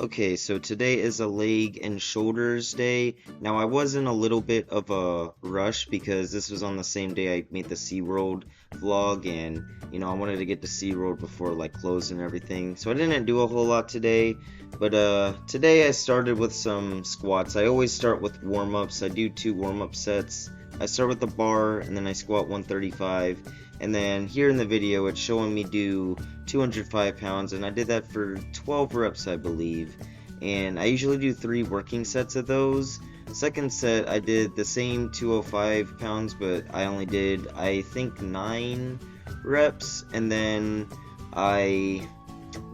Okay, so today is a leg and shoulders day. Now I was in a little bit of a rush because this was on the same day I made the SeaWorld vlog, and I wanted to get to SeaWorld before like closed and everything. So I didn't do a whole lot today, but today I started with some squats. I always start with warm-ups. I do two warm-up sets. I start with the bar and then I squat 135, and then here in the video it's showing me do 205 pounds, and I did that for 12 reps, I believe. And I usually do 3 working sets of those. Second set, I did the same 205 pounds, but I only did, I think, 9 reps, and then I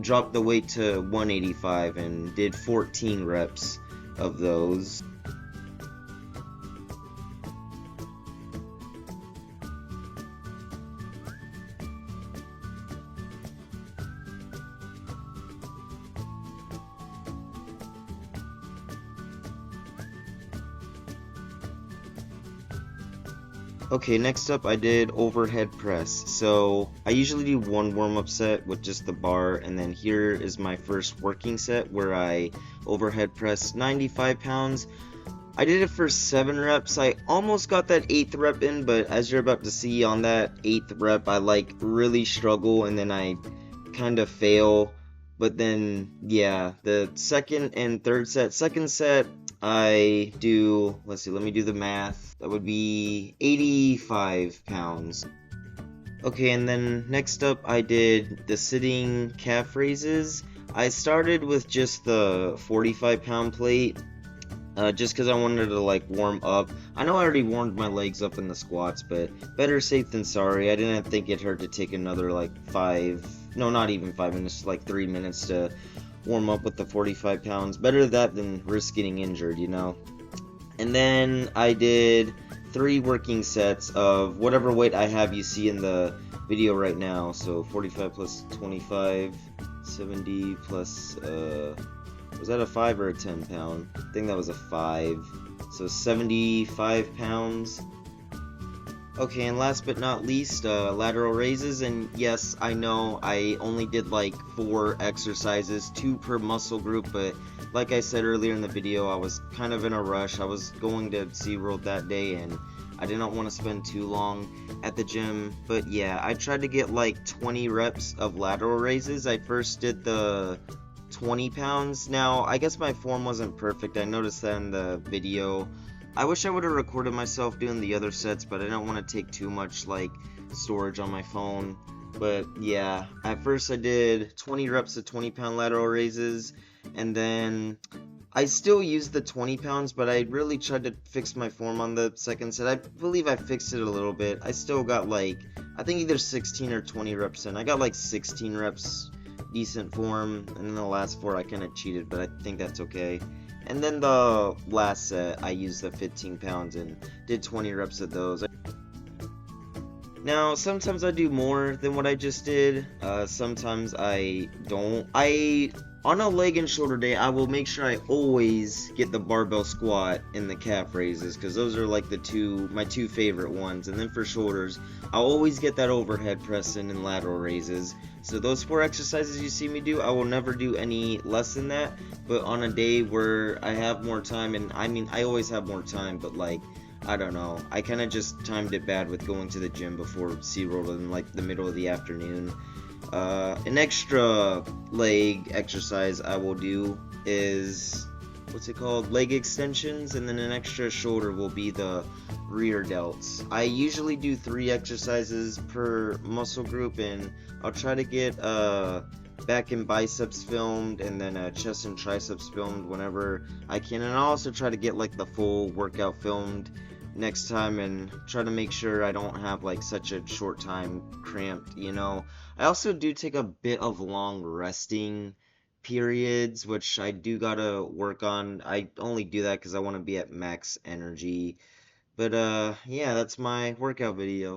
dropped the weight to 185 and did 14 reps of those. Okay, next up I did overhead press. So I usually do one warm-up set with just the bar, and then here is my first working set where I overhead press 95 pounds. I did it for 7 reps. I almost got that 8th rep in, but as you're about to see on that 8th rep, I like really struggle and then I kind of fail. But then, yeah, the second and third set. Second set, I do, let's see, let me do the math. That would be 85 pounds. Okay, and then next up, I did the sitting calf raises. I started with just the 45-pound plate, just because I wanted to like warm up. I know I already warmed my legs up in the squats, but better safe than sorry. I didn't think it hurt to take another like 5, no, not even 5 minutes, like 3 minutes to warm up with the 45 pounds. Better that than risk getting injured. And then I did 3 working sets of whatever weight I have you see in the video right now. So 45 plus 25, 70 plus was that a 5 or a 10 pound? I think that was a 5. So 75 pounds. Okay, and last but not least, lateral raises. And yes, I know I only did like 4 exercises, 2 per muscle group, but like I said earlier in the video, I was kind of in a rush. I was going to SeaWorld that day, and I did not want to spend too long at the gym. But yeah, I tried to get like 20 reps of lateral raises. I first did the 20 pounds. Now, I guess my form wasn't perfect. I noticed that in the video. I wish I would have recorded myself doing the other sets, but I don't want to take too much like storage on my phone. But yeah, at first I did 20 reps of 20-pound lateral raises, and then I still used the 20 pounds, but I really tried to fix my form on the second set. I believe I fixed it a little bit. I still got like, I think either 16 or 20 reps in. I got like 16 reps, decent form, and then the last 4 I kind of cheated, but I think that's okay. And then the last set, I used the 15 pounds and did 20 reps of those. Now, sometimes I do more than what I just did. Sometimes I don't. On a leg and shoulder day, I will make sure I always get the barbell squat and the calf raises, because those are like my two favorite ones. And then for shoulders, I'll always get that overhead press in and lateral raises. So those 4 exercises you see me do, I will never do any less than that. But on a day where I have more time, and I mean, I always have more time, but like, I don't know. I kind of just timed it bad with going to the gym before SeaWorld in like the middle of the afternoon. An extra leg exercise I will do is, what's it called? Leg extensions, and then an extra shoulder will be the rear delts. I usually do 3 exercises per muscle group, and I'll try to get back and biceps filmed, and then chest and triceps filmed whenever I can. And I'll also try to get like the full workout filmed next time, and try to make sure I don't have like such a short time cramped. I also do take a bit of long resting periods, which I do gotta work on. I only do that because I want to be at max energy. But yeah, that's my workout video.